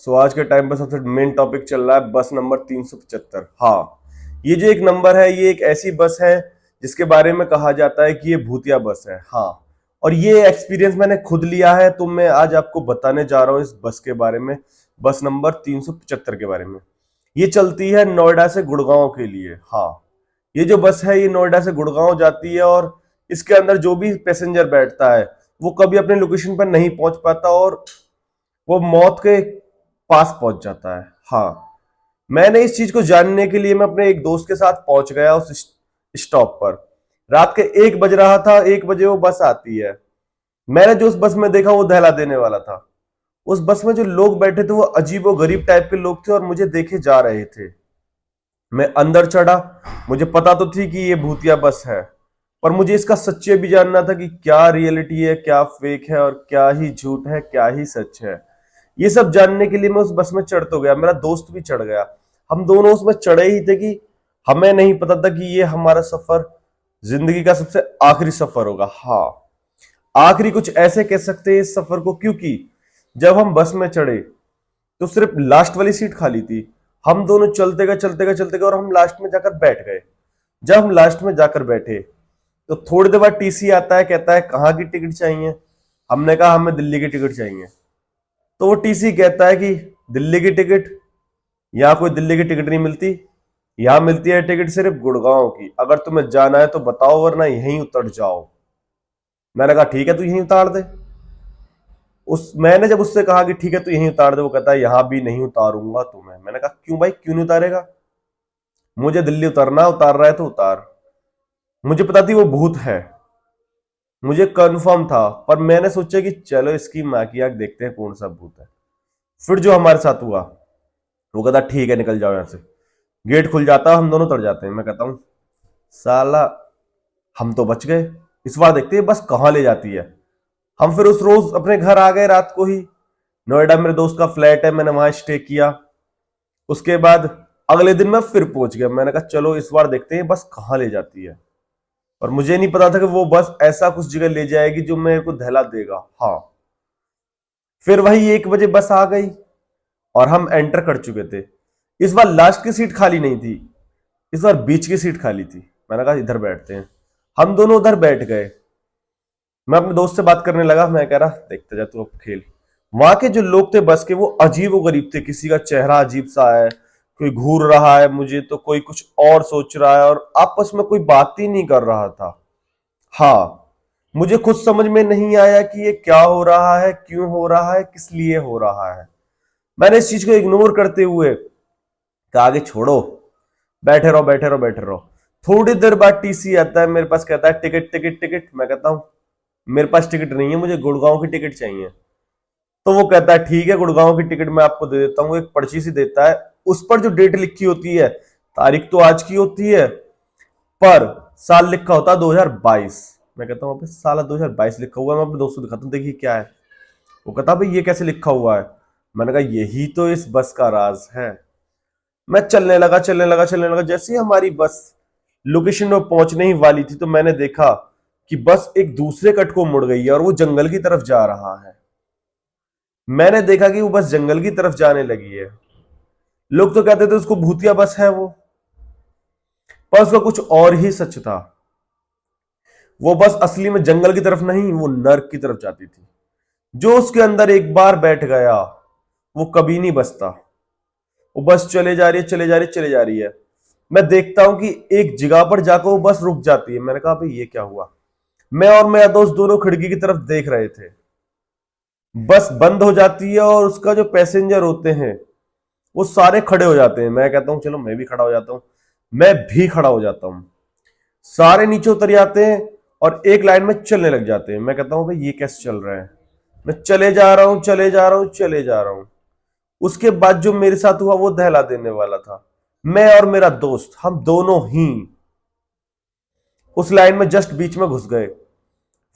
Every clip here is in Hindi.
आज के टाइम पर सबसे मेन टॉपिक चल रहा है बस नंबर 375। हाँ, ये जो एक नंबर है ये एक ऐसी बस है जिसके बारे में कहा जाता है कि ये भूतिया बस है। हाँ, और ये एक्सपीरियंस मैंने खुद लिया है, तो मैं आज आपको बताने जा रहा हूँ इस बस के बारे में, बस नंबर 375 के बारे में। ये चलती है नोएडा से गुड़गांव के लिए। हाँ, ये जो बस है ये नोएडा से गुड़गांव जाती है और इसके अंदर जो भी पैसेंजर बैठता है वो कभी अपने लोकेशन पर नहीं पहुंच पाता और वो मौत के पास पहुंच जाता है। हाँ, मैंने इस चीज को जानने के लिए मैं अपने एक दोस्त के साथ पहुंच गया उस स्टॉप पर। रात के 1 बज रहा था, 1 बजे वो बस आती है। मैंने जो उस बस में देखा वो दहला देने वाला था। उस बस में जो लोग बैठे थे वो अजीबो गरीब टाइप के लोग थे और मुझे देखे जा रहे थे। मैं अंदर चढ़ा, मुझे पता तो थी कि ये भूतिया बस है, पर मुझे इसका सच्चे भी जानना था कि क्या रियलिटी है, क्या फेक है और क्या ही झूठ है, क्या ही सच है। ये सब जानने के लिए मैं उस बस में चढ़ तो गया, मेरा दोस्त भी चढ़ गया। हम दोनों उसमें चढ़े ही थे कि हमें नहीं पता था कि ये हमारा सफर जिंदगी का सबसे आखिरी सफर होगा। हाँ, आखिरी कुछ ऐसे कह सकते हैं इस सफर को, क्योंकि जब हम बस में चढ़े तो सिर्फ लास्ट वाली सीट खाली थी। हम दोनों चलते गए और हम लास्ट में जाकर बैठ गए। जब हम लास्ट में जाकर बैठे तो थोड़ी देर बाद टीसी आता है, कहता है कहाँ की टिकट चाहिए। हमने कहा हमें दिल्ली की टिकट चाहिए। तो वो टीसी कहता है कि दिल्ली की टिकट, यहाँ कोई दिल्ली की टिकट नहीं मिलती, यहाँ मिलती है टिकट सिर्फ गुड़गांव की। अगर तुम्हें जाना है तो बताओ वरना यहीं उतर जाओ। मैंने कहा ठीक है तू यहीं उतार दे। मैंने जब उससे कहा कि ठीक है तू यहीं उतार दे, वो कहता है यहाँ भी नहीं उतारूंगा तुम्हें। मैंने कहा क्यों भाई, क्यों नहीं उतारेगा? मुझे दिल्ली उतारना, उतार रहा है तो उतार। मुझे पता थी वो भूत है, मुझे कंफर्म था, पर मैंने सोचा कि चलो इसकी माँ की आंख देखते हैं कौन सा भूत है। फिर जो हमारे साथ हुआ, वो कहता ठीक है निकल जाओ यहाँ से। गेट खुल जाता, हम दोनों उतर जाते हैं। मैं कहता हूँ साला हम तो बच गए, इस बार देखते हैं बस कहाँ ले जाती है। हम फिर उस रोज अपने घर आ गए रात को ही। नोएडा मेरे दोस्त का फ्लैट है, मैंने वहां स्टे किया। उसके बाद अगले दिन मैं फिर पहुंच गया। मैंने कहा चलो इस बार देखते हैं बस कहाँ ले जाती है। और मुझे नहीं पता था कि वो बस ऐसा कुछ जगह ले जाएगी जो मेरे को दहला देगा। हाँ, फिर वही 1 बजे बस आ गई और हम एंटर कर चुके थे। इस बार लास्ट की सीट खाली नहीं थी, इस बार बीच की सीट खाली थी। मैंने कहा इधर बैठते हैं। हम दोनों उधर बैठ गए। मैं अपने दोस्त से बात करने लगा, मैं कह रहा देखते जा तू अब खेल। वहां के जो लोग थे बस के वो अजीब व गरीब थे, किसी का चेहरा अजीब सा है, कोई घूर रहा है मुझे तो कोई कुछ और सोच रहा है और आपस में कोई बात ही नहीं कर रहा था। हाँ, मुझे खुद समझ में नहीं आया कि ये क्या हो रहा है, क्यों हो रहा है, किस लिए हो रहा है। मैंने इस चीज को इग्नोर करते हुए कहा आगे छोड़ो, बैठे रहो बैठे रहो बैठे रहो। थोड़ी देर बाद टीसी आता है मेरे पास, कहता है टिकट टिकट टिकट। मैं कहता हूं मेरे पास टिकट नहीं है, मुझे गुड़गांव की टिकट चाहिए। तो वो कहता है ठीक है गुड़गांव की टिकट मैं आपको दे देता हूँ। एक पर्ची सी देता है, उस पर जो डेट लिखी होती है, तारीख तो आज की होती है पर साल लिखा होता है 2022। मैं कहता हूँ साला 2022 लिखा हुआ है। मैं अपने दोस्तों को दिखाता हूँ देखिए क्या है। वो कहता भाई ये कैसे लिखा हुआ है? मैंने कहा यही तो इस बस का राज है। मैं चलने लगा। जैसे ही हमारी बस लोकेशन पर पहुंचने ही वाली थी तो मैंने देखा कि बस एक दूसरे कट को मुड़ गई है और वो जंगल की तरफ जा रहा है। मैंने देखा कि वो बस जंगल की तरफ जाने लगी है। लोग तो कहते थे उसको भूतिया बस है वो, पर उसका कुछ और ही सच था। वो बस असली में जंगल की तरफ नहीं, वो नर्क की तरफ जाती थी। जो उसके अंदर एक बार बैठ गया वो कभी नहीं बसता। वो बस चले जा रही है चले जा रही है चले जा रही है। मैं देखता हूं कि एक जगह पर जाकर वो बस रुक जाती है। मैंने कहा भाई ये क्या हुआ? मैं और मेरा दोस्त दोनों खिड़की की तरफ देख रहे थे। बस बंद हो जाती है और उसका जो पैसेंजर होते हैं वो सारे खड़े हो जाते हैं। मैं कहता हूं चलो मैं भी खड़ा हो जाता हूं। मैं भी खड़ा हो जाता हूं। सारे नीचे उतर जाते हैं और एक लाइन में चलने लग जाते हैं। मैं कहता हूं भाई ये कैसे चल रहा है? मैं चले जा रहा हूं चले जा रहा हूं चले जा रहा हूं। उसके बाद जो मेरे साथ हुआ वो दहला देने वाला था। मैं और मेरा दोस्त हम दोनों ही उस लाइन में जस्ट बीच में घुस गए।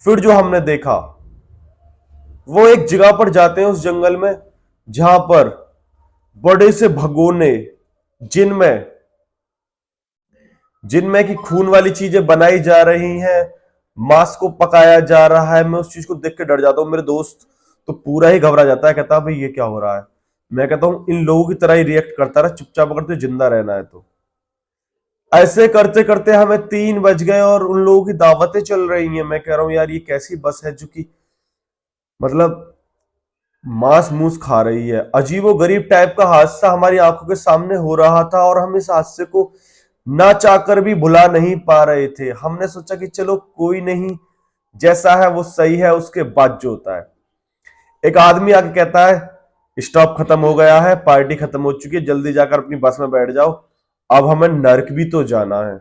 फिर जो हमने देखा वो एक जगह पर जाते हैं उस जंगल में जहां पर बड़े से भगोने जिनमें जिनमें की खून वाली चीजें बनाई जा रही हैं, मांस को पकाया जा रहा है। मैं उस चीज को देख के डर जाता हूं। मेरे दोस्त तो पूरा ही घबरा जाता है, कहता है भाई ये क्या हो रहा है? मैं कहता हूं इन लोगों की तरह ही रिएक्ट करता रहा, चुपचाप अगर तुझे जिंदा रहना है तो। ऐसे करते करते हमें 3 बज गए और उन लोगों की दावतें चल रही हैं। मैं कह रहा हूं यार ये कैसी बस है जो कि मतलब मांस मूस खा रही है। अजीबो गरीब टाइप का हादसा हमारी आंखों के सामने हो रहा था और हम इस हादसे को ना चाहकर भी भुला नहीं पा रहे थे। हमने सोचा कि चलो कोई नहीं, जैसा है वो सही है, उसके बाद जो होता है। एक आदमी आके कहता है स्टॉप खत्म हो गया है, पार्टी खत्म हो चुकी है, जल्दी जाकर अपनी बस में बैठ जाओ, अब हमें नर्क भी तो जाना है।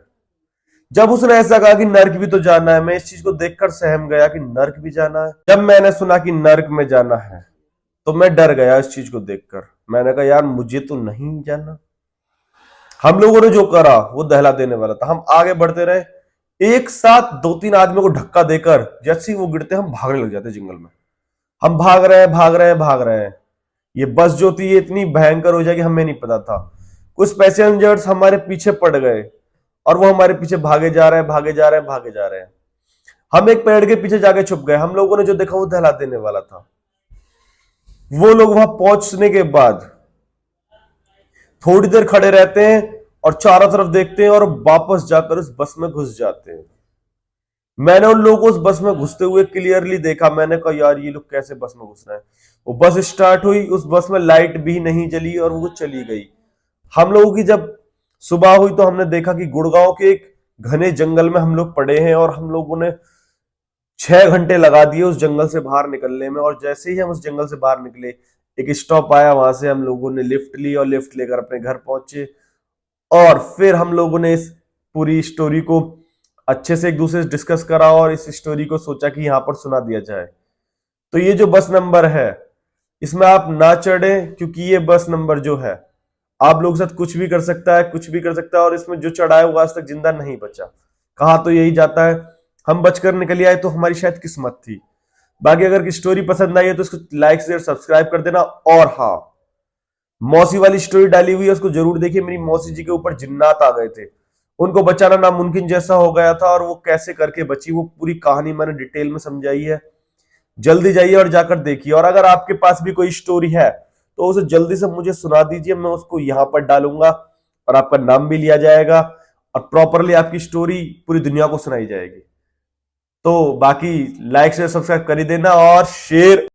जब उसने ऐसा कहा कि नर्क भी तो जाना है, मैं इस चीज को देखकर सहम गया कि नर्क भी जाना है। जब मैंने सुना कि नर्क में जाना है तो मैं डर गया इस चीज को देखकर। मैंने कहा यार मुझे तो नहीं जाना। हम लोगों ने जो करा वो दहला देने वाला था। हम आगे बढ़ते रहे, एक साथ 2-3 आदमियों को धक्का देकर जैसे ही वो गिरते हम भागने लग जाते जंगल में। हम भाग रहे हैं, भाग रहे हैं, भाग रहे हैं। ये बस जो थी ये इतनी भयंकर हो जाएगी हमें नहीं पता था। कुछ पैसेंजर्स हमारे पीछे पड़ गए और वो हमारे पीछे भागे जा रहे हैं, भागे जा रहे हैं, भागे जा रहे हैं। हम एक पेड़ के पीछे जाके छुप गए। हम लोगों ने जो देखा वो दहला देने वाला था। वो लोग वहां पहुंचने के बाद थोड़ी देर खड़े रहते हैं और चारों तरफ देखते हैं और वापस जाकर उस बस में घुस जाते हैं। मैंने उन लोगों को उस बस में घुसते हुए क्लियरली देखा। मैंने कहा यार ये लोग कैसे बस में घुस रहे हैं। वो बस स्टार्ट हुई, उस बस में लाइट भी नहीं जली और वो चली गई। हम लोगों की जब सुबह हुई तो हमने देखा कि गुड़गांव के एक घने जंगल में हम लोग पड़े हैं और हम लोगों ने 6 घंटे लगा दिए उस जंगल से बाहर निकलने में। और जैसे ही हम उस जंगल से बाहर निकले, एक स्टॉप आया, वहां से हम लोगों ने लिफ्ट ली और लिफ्ट लेकर अपने घर पहुंचे। और फिर हम लोगों ने इस पूरी स्टोरी को अच्छे से एक दूसरे से डिस्कस करा और इस स्टोरी को सोचा कि यहां पर सुना दिया जाए। तो ये जो बस नंबर है इसमें आप ना चढ़े, क्योंकि ये बस नंबर जो है आप लोगों के साथ कुछ भी कर सकता है, कुछ भी कर सकता है। और इसमें जो चढ़ा है वो आज तक जिंदा नहीं बचा। कहा तो यही जाता है हम बचकर निकल आए तो हमारी शायद किस्मत थी। बाकी अगर स्टोरी पसंद आई है तो इसको लाइक शेयर सब्सक्राइब कर देना। और हाँ, मौसी वाली स्टोरी डाली हुई है उसको जरूर देखिए। मेरी मौसी जी के ऊपर जिन्नात आ गए थे, उनको बचाना नामुमकिन जैसा हो गया था और वो कैसे करके बची वो पूरी कहानी मैंने डिटेल में समझाई है। जल्दी जाइए और जाकर देखिए। और अगर आपके पास भी कोई स्टोरी है तो उसे जल्दी से मुझे सुना दीजिए, मैं उसको यहां पर डालूंगा और आपका नाम भी लिया जाएगा और प्रॉपरली आपकी स्टोरी पूरी दुनिया को सुनाई जाएगी। तो बाकी लाइक शेयर सब्सक्राइब कर ही देना और शेयर